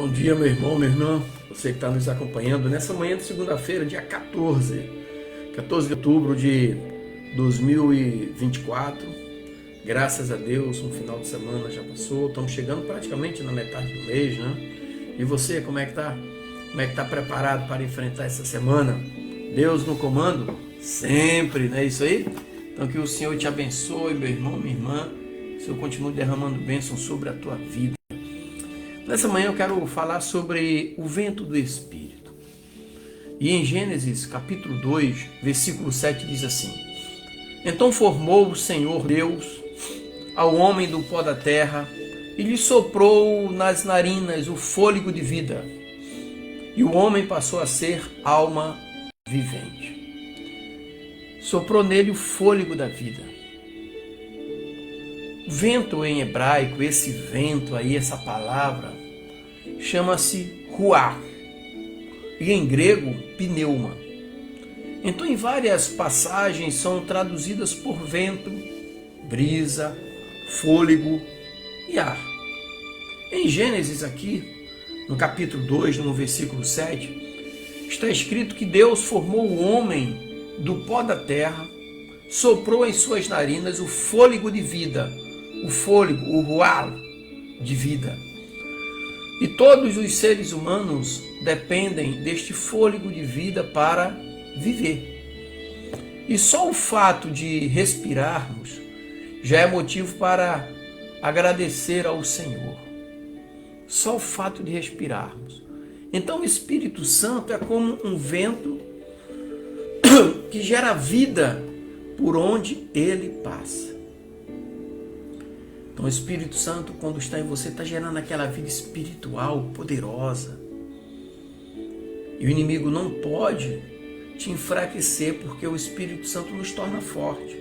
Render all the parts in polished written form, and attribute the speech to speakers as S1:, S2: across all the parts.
S1: Bom dia, meu irmão, minha irmã, você que está nos acompanhando nessa manhã de segunda-feira, dia 14 de outubro de 2024. Graças a Deus, um final de semana já passou, estamos chegando praticamente na metade do mês, né? E você, como é que tá? Como é que tá preparado para enfrentar essa semana? Deus no comando? Sempre, não é isso aí? Então que o Senhor te abençoe, meu irmão, minha irmã, que o Senhor continue derramando bênção sobre a tua vida. Nessa manhã eu quero falar sobre o vento do Espírito. E em Gênesis capítulo 2, versículo 7 diz assim: Então formou o Senhor Deus ao homem do pó da terra e lhe soprou nas narinas o fôlego de vida. E o homem passou a ser alma vivente. Soprou nele o fôlego da vida. Vento em hebraico, esse vento aí, essa palavra, chama-se ruach, e em grego, pneuma. Então, em várias passagens são traduzidas por vento, brisa, fôlego e ar. Em Gênesis aqui, no capítulo 2, no versículo 7, está escrito que Deus formou o homem do pó da terra, soprou em suas narinas o fôlego de vida, o fôlego, o ruach de vida. E todos os seres humanos dependem deste fôlego de vida para viver. E só o fato de respirarmos já é motivo para agradecer ao Senhor. Só o fato de respirarmos. Então o Espírito Santo é como um vento que gera vida por onde ele passa. Então, o Espírito Santo, quando está em você, está gerando aquela vida espiritual poderosa. E o inimigo não pode te enfraquecer, porque o Espírito Santo nos torna forte.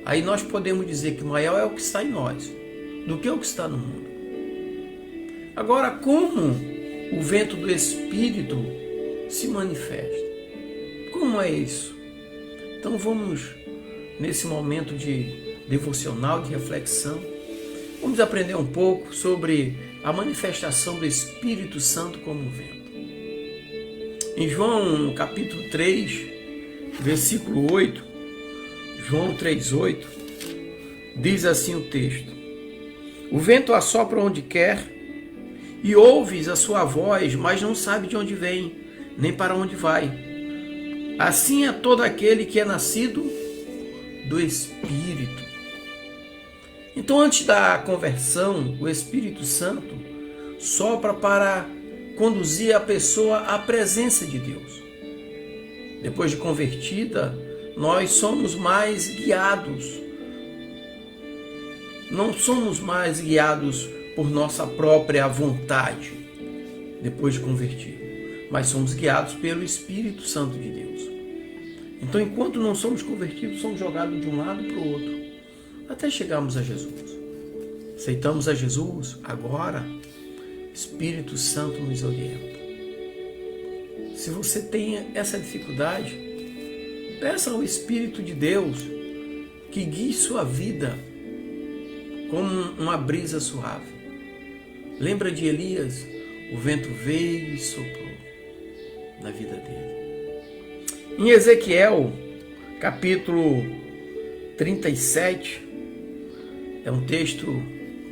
S1: Aí nós podemos dizer que maior é o que está em nós do que o que está no mundo. Agora, como o vento do Espírito se manifesta? Como é isso? Então vamos, nesse momento de devocional, de reflexão, vamos aprender um pouco sobre a manifestação do Espírito Santo como um vento. Em João capítulo 3, versículo 8, João 3,8, diz assim o texto: O vento assopra onde quer, e ouves a sua voz, mas não sabe de onde vem, nem para onde vai. Assim é todo aquele que é nascido do Espírito. Então, antes da conversão, o Espírito Santo sopra para conduzir a pessoa à presença de Deus. Depois de convertida, nós somos mais guiados. Não somos mais guiados por nossa própria vontade, depois de convertido, mas somos guiados pelo Espírito Santo de Deus. Então, enquanto não somos convertidos, somos jogados de um lado para o outro, até chegarmos a Jesus. Aceitamos a Jesus, agora, Espírito Santo nos orienta. Se você tem essa dificuldade, peça ao Espírito de Deus que guie sua vida como uma brisa suave. Lembra de Elias? O vento veio e soprou na vida dele. Em Ezequiel, capítulo 37, é um texto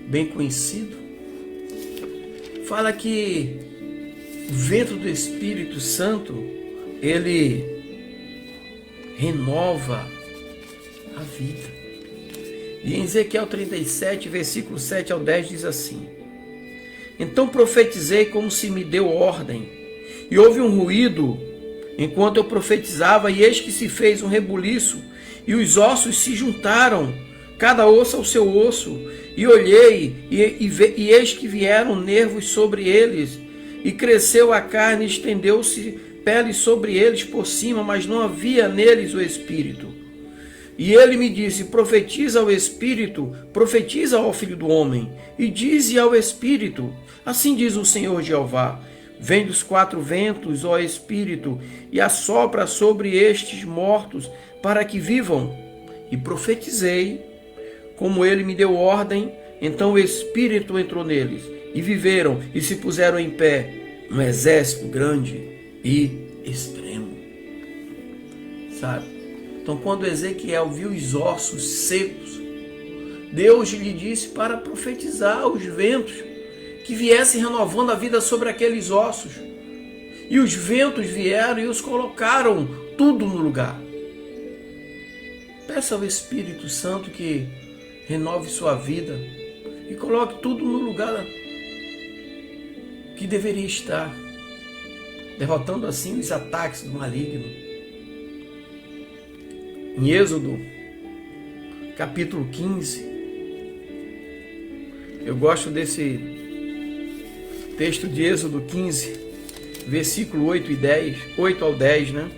S1: bem conhecido, fala que o vento do Espírito Santo, ele renova a vida. E em Ezequiel 37, versículo 7 ao 10 diz assim: Então profetizei como se me deu ordem, e houve um ruído enquanto eu profetizava, e eis que se fez um rebuliço, e os ossos se juntaram, cada osso ao seu osso. E olhei, e eis que vieram nervos sobre eles, e cresceu a carne, e estendeu-se pele sobre eles por cima, mas não havia neles o espírito. E ele me disse: profetiza ao espírito, profetiza ao filho do homem, e dize ao espírito: assim diz o Senhor Jeová: vem dos quatro ventos, ó espírito, e assopra sobre estes mortos, para que vivam. E profetizei, como ele me deu ordem. Então o espírito entrou neles, e viveram, e se puseram em pé, um exército grande e extremo. Sabe? Então, quando Ezequiel viu os ossos secos, Deus lhe disse para profetizar os ventos que viessem renovando a vida sobre aqueles ossos. E os ventos vieram e os colocaram tudo no lugar. Peça ao Espírito Santo que renove sua vida e coloque tudo no lugar que deveria estar, derrotando assim os ataques do maligno. Em Êxodo, capítulo 15, eu gosto desse texto de Êxodo 15, versículo 8 ao 10, né?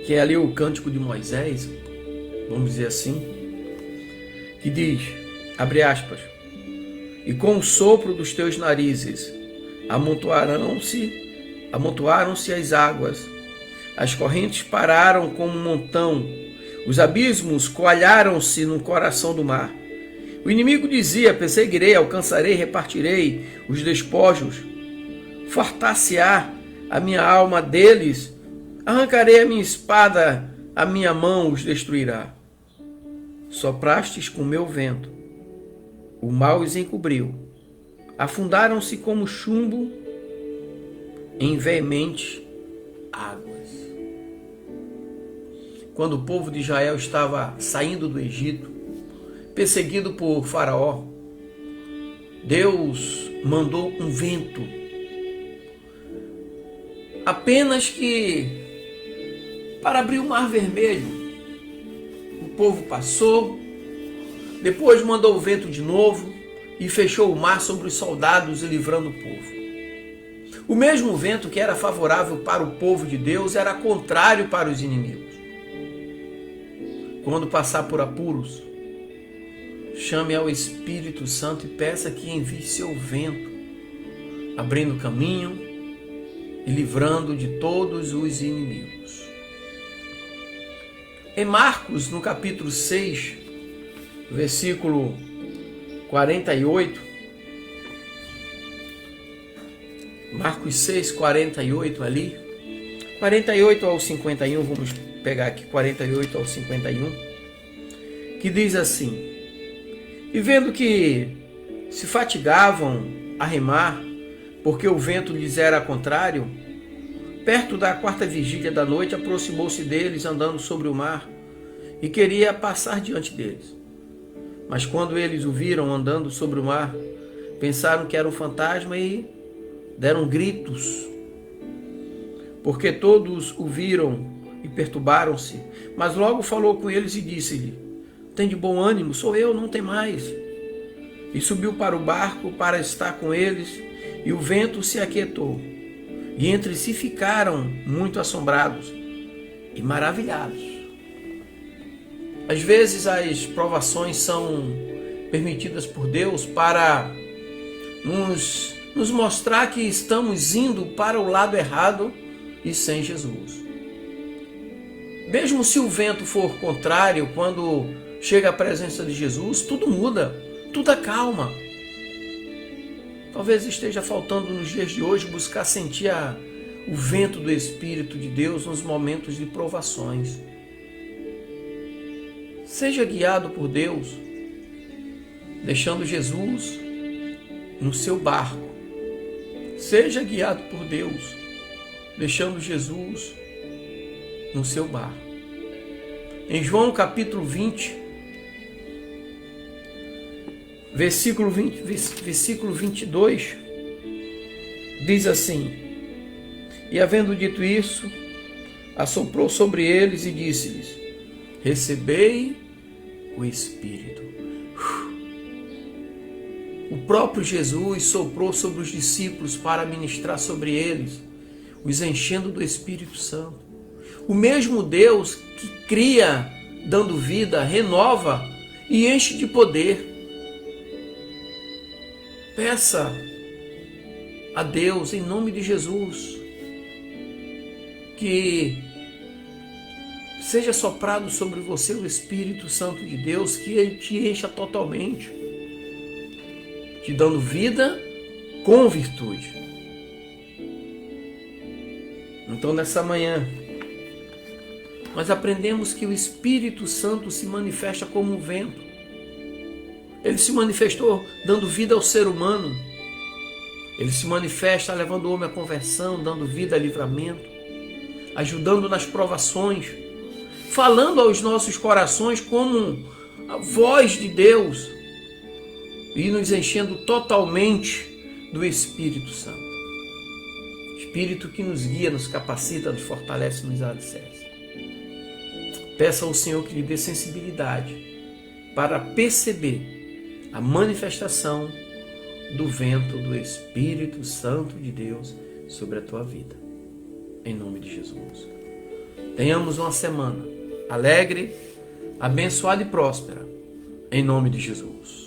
S1: Que é ali o cântico de Moisés, vamos dizer assim, que diz, abre aspas, e com o sopro dos teus narizes amontoaram-se as águas, as correntes pararam como um montão, os abismos coalharam-se no coração do mar. O inimigo dizia: perseguirei, alcançarei, repartirei os despojos, fartar-se-á a minha alma deles, arrancarei a minha espada, a minha mão os destruirá. Soprastes com meu vento, o mal os encobriu, afundaram-se como chumbo em veementes águas. Quando o povo de Israel estava saindo do Egito, perseguido por Faraó, Deus mandou um vento, apenas que para abrir o Mar Vermelho. O povo passou, depois mandou o vento de novo e fechou o mar sobre os soldados, livrando o povo. O mesmo vento que era favorável para o povo de Deus era contrário para os inimigos. Quando passar por apuros, chame ao Espírito Santo e peça que envie seu vento, abrindo caminho e livrando de todos os inimigos. Em Marcos, no capítulo 6, versículo 48, Marcos 6, 48 ali, 48 ao 51, vamos pegar aqui 48 ao 51, que diz assim: e vendo que se fatigavam a remar, porque o vento lhes era contrário, perto da quarta vigília da noite, aproximou-se deles andando sobre o mar e queria passar diante deles. Mas quando eles o viram andando sobre o mar, pensaram que era um fantasma e deram gritos, porque todos o viram e perturbaram-se. Mas logo falou com eles e disse-lhe: tem de bom ânimo, sou eu, não tem mais. E subiu para o barco para estar com eles, e o vento se aquietou. E entre si ficaram muito assombrados e maravilhados. Às vezes as provações são permitidas por Deus para nos mostrar que estamos indo para o lado errado e sem Jesus. Mesmo se o vento for contrário, quando chega a presença de Jesus, tudo muda, tudo acalma. Talvez esteja faltando nos dias de hoje buscar sentir o vento do Espírito de Deus nos momentos de provações. Seja guiado por Deus, deixando Jesus no seu barco. Seja guiado por Deus, deixando Jesus no seu barco. Em João capítulo 20, versículo 22, diz assim: e havendo dito isso, assoprou sobre eles e disse-lhes: recebei o Espírito. O próprio Jesus soprou sobre os discípulos para ministrar sobre eles, os enchendo do Espírito Santo. O mesmo Deus que cria, dando vida, renova e enche de poder. Peça a Deus, em nome de Jesus, que seja soprado sobre você o Espírito Santo de Deus, que Ele te encha totalmente, te dando vida com virtude. Então, nessa manhã, nós aprendemos que o Espírito Santo se manifesta como um vento. Ele se manifestou dando vida ao ser humano. Ele se manifesta levando o homem à conversão, dando vida a livramento, ajudando nas provações, falando aos nossos corações como a voz de Deus e nos enchendo totalmente do Espírito Santo. Espírito que nos guia, nos capacita, nos fortalece, nos alicerça. Peça ao Senhor que lhe dê sensibilidade para perceber a manifestação do vento do Espírito Santo de Deus sobre a tua vida. Em nome de Jesus. Tenhamos uma semana alegre, abençoada e próspera. Em nome de Jesus.